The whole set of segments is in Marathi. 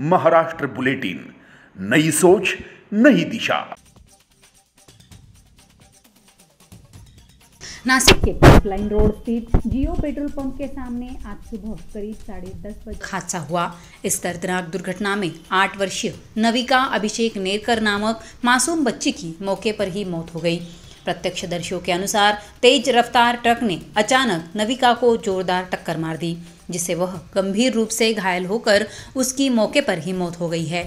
महाराष्ट्र बुलेटिन, नई सोच नई दिशा। नासिक के पाइपलाइन रोड स्थित जियो पेट्रोल पंप के सामने आज सुबह करीब 10:30 बजे हादसा हुआ। इस दर्दनाक दुर्घटना में 8 वर्षीय नविका अभिषेक नेरकर नामक मासूम बच्ची की मौके पर ही मौत हो गई। प्रत्यक्षदर्शियों के अनुसार तेज रफ्तार ट्रक ने अचानक नविका को जोरदार टक्कर मार दी, जिससे वह गंभीर रूप से घायल होकर उसकी मौके पर ही मौत हो गई है।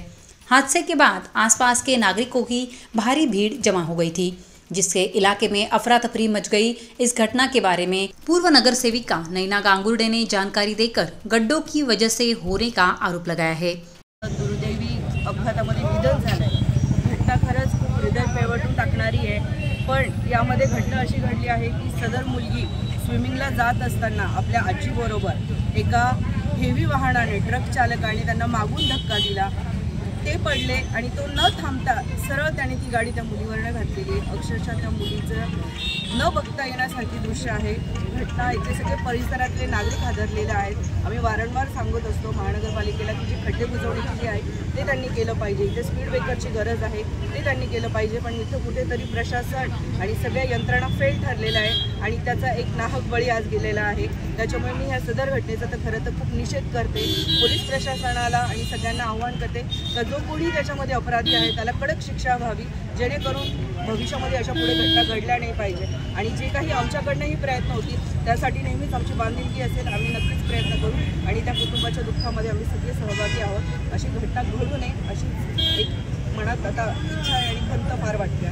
हादसे के बाद आसपास के नागरिकों की भारी भीड़ जमा हो गई थी, जिससे इलाके में अफरा तफरी मच गई। इस घटना के बारे में पूर्व नगर सेविका नैना गांगुर्डे ने जानकारी देकर गड्ढों की वजह से होने का आरोप लगाया है। दुर्दैवी अपघातामध्ये निधन झालंय। घटना खरंच खूप हृदय पेवटून टाकणारी आहे, पण यामध्ये घटना अशी घडली आहे की सदर मुलगी स्विमिंगला जात असताना आपल्या आजीबरोबर एका हेवी वाहनाने ट्रक चालकाने त्यांना मागून धक्का दिला। ते पडले आणि तो न थांबता सरळ त्याने ती गाडी त्या मुलीवरनं घातलेली। अक्षरशः त्या मुलीचं न बघता येण्यासारखी दृश्य आहे। घटना इथे सगळे परिसरातले नागरिक हादरलेले आहेत। आम्ही वारंवार सांगत असतो महानगरपालिकेला की जी खड्डे बुजवणी केली आहे ते त्यांनी केलं पाहिजे, इथे स्पीड ब्रेकरची गरज आहे ते त्यांनी केलं पाहिजे, पण इथं कुठेतरी प्रशासन आणि सगळ्या यंत्रणा फेल ठरलेल्या आहे आणि त्याचा एक नाहक बळी आज गेलेला आहे। त्याच्यामुळे मी ह्या सदर घटनेचा तर खरं तर खूप निषेध करते। पोलीस प्रशासनाला आणि सगळ्यांना आव्हान करते की जो कोणी त्याच्यामध्ये अपराधी आहे त्याला कडक शिक्षा व्हावी, जेणेकरून भविष्यामध्ये अशा पुढे घटना घडल्या नाही पाहिजे। आणि जे काही आमच्याकडनंही प्रयत्न होतील त्यासाठी नेहमीच आमची बांधिलकी असेल, आम्ही नक्कीच प्रयत्न करू आणि त्या कुटुंबाच्या दुःखामध्ये आम्ही सगळे सहभागी आहोत। अशी घटना घडू नये अशी एक मनात आता इच्छा आहे आणि खंत फार वाटते।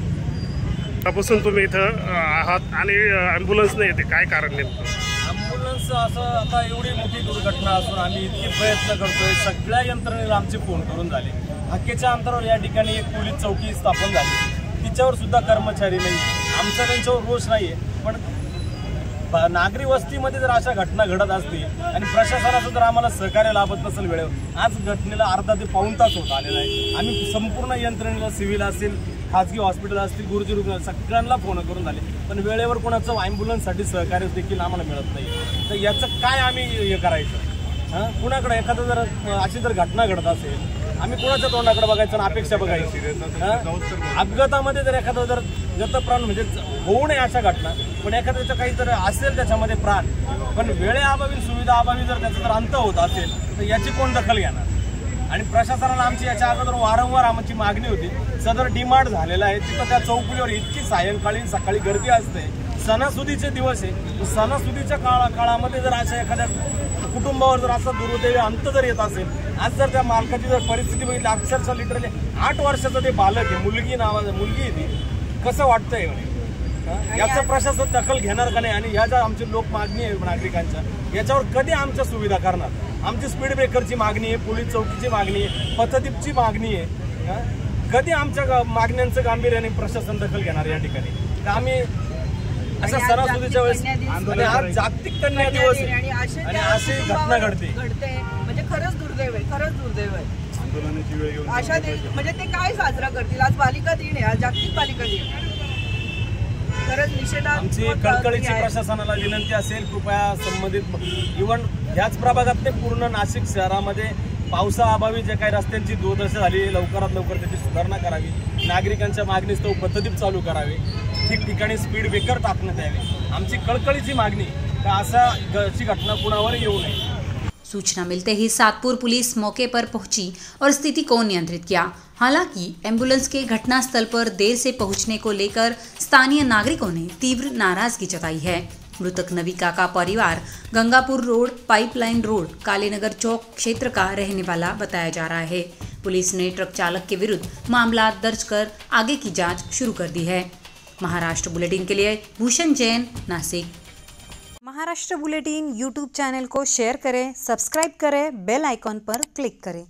त्यापासून तुम्ही इथं आहात आणि ॲम्ब्युलन्स नाही येते, काय कारण नेमकं? ॲम्ब्युलन्स असं आता एवढी मोठी दुर्घटना असून आम्ही इतके प्रयत्न करतोय, सगळ्या यंत्रणेला आमचे फोन करून झाले। हक्केच्या अंतरावर या ठिकाणी एक पोलीस चौकी स्थापन झाली, तिच्यावर सुद्धा कर्मचारी नाही। आमचा त्यांच्यावर रोष नाही आहे, पण नागरी वस्तीमध्ये जर अशा घटना घडत असतील आणि प्रशासनाचं जर आम्हाला सहकार्य लाभत नसेल वेळेवर, आज घटनेला अर्धा ते पाऊण तास होत आलेला आहे। आम्ही संपूर्ण यंत्रणेला, सिव्हिल असेल, खाजगी हॉस्पिटल असतील, गुरुजी रुग्णालय सगळ्यांना फोन करून झाले, पण वेळेवर कोणाचं ॲम्ब्युलन्ससाठी सहकार्य देखील आम्हाला मिळत नाही। तर याचं काय आम्ही हे करायचं? कुणाकडे एखादं जर अशी जर घटना घडत असेल, आम्ही कोणाच्या तोंडाकडे बघायचं आणि अपेक्षा बघायची? अपघातामध्ये जर एखादं जर गतप्राण म्हणजे होऊ नये अशा घटना, पण एखाद्याचं काही जर असेल त्याच्यामध्ये प्राण, पण वेळेअभावी सुविधा अभावी जर त्याचा जर अंत होत असेल तर याची कोण दखल घेणार? आणि प्रशासनाला आमची याच्या अगोदर वारंवार आमची मागणी होती। सदर डिमांड झालेला आहे, तिथं त्या चौकीवर इतकी सायंकाळी सकाळी गर्दी असते, सणासुदीचे दिवस आहे, सणासुदीच्या काळामध्ये जर अशा एखाद्या कुटुंबावर जर असा दुर्दैवी अंत जर येत असेल, आज जर त्या मालकाची जर परिस्थिती बघितली, अक्षरशः लिटरली 8 वर्षाचं ते बालक आहे, मुलगी आहे ती, कसं वाटतंय याचं प्रशासन दखल घेणार का नाही? आणि ह्या ज्या आमची लोक मागणी आहे नागरिकांच्या, याच्यावर कधी आमच्या सुविधा करणार? आमची स्पीड ब्रेकरची मागणी आहे, पोलीस चौकीची मागणी आहे, पथदीपची मागणी आहे, कधी आमच्या मागण्यांचं गांभीर्याने प्रशासन दखल घेणार या ठिकाणी? तर आम्ही अशा सणासुदीच्या वेळेस आणि आज जागतिक कन्या दिवस आहे आणि अशी घटना घडते म्हणजे खरंच दुर्दैव आहे, खरंच दुर्दैव आहे। अशा म्हणजे ते काय साजरा करतील? आज बालिका दिन आहे, आज जागतिक बालिका दिन। खरंच निषेधार्थ आमची कळकळीची प्रशासनाला विनंती असेल, कृपया संबंधित इव्हन ह्याच प्रभागातले पूर्ण नाशिक शहरामध्ये पावसाअभावी जे काही रस्त्यांची दुर्दशा झाली, लवकरात लवकर त्याची सुधारणा करावी, नागरिकांच्या मागणीस्तव पथदीप चालू करावे, ठिकठिकाणी स्पीड ब्रेकर टाकण्यात यावे। आमची कळकळीची मागणी का अशी घटना कुणावर येऊ नये। सूचना मिलते ही सातपुर पुलिस मौके पर पहुंची और स्थिति को नियंत्रित किया। हालांकि एम्बुलेंस के घटनास्थल पर देर से पहुंचने को लेकर स्थानीय नागरिकों ने तीव्र नाराजगी जताई है। मृतक नविका का परिवार Gangapur road, pipeline road, Kalinagar चौक क्षेत्र का रहने वाला बताया जा रहा है। पुलिस ने ट्रक चालक के विरुद्ध मामला दर्ज कर आगे की जांच शुरू कर दी है। महाराष्ट्र बुलेटिन के लिए Bhushan Jain, Nashik. Maharashtra bulletin YouTube channel को शेयर करें, सब्सक्राइब करें, बेल आइकॉन पर क्लिक करें।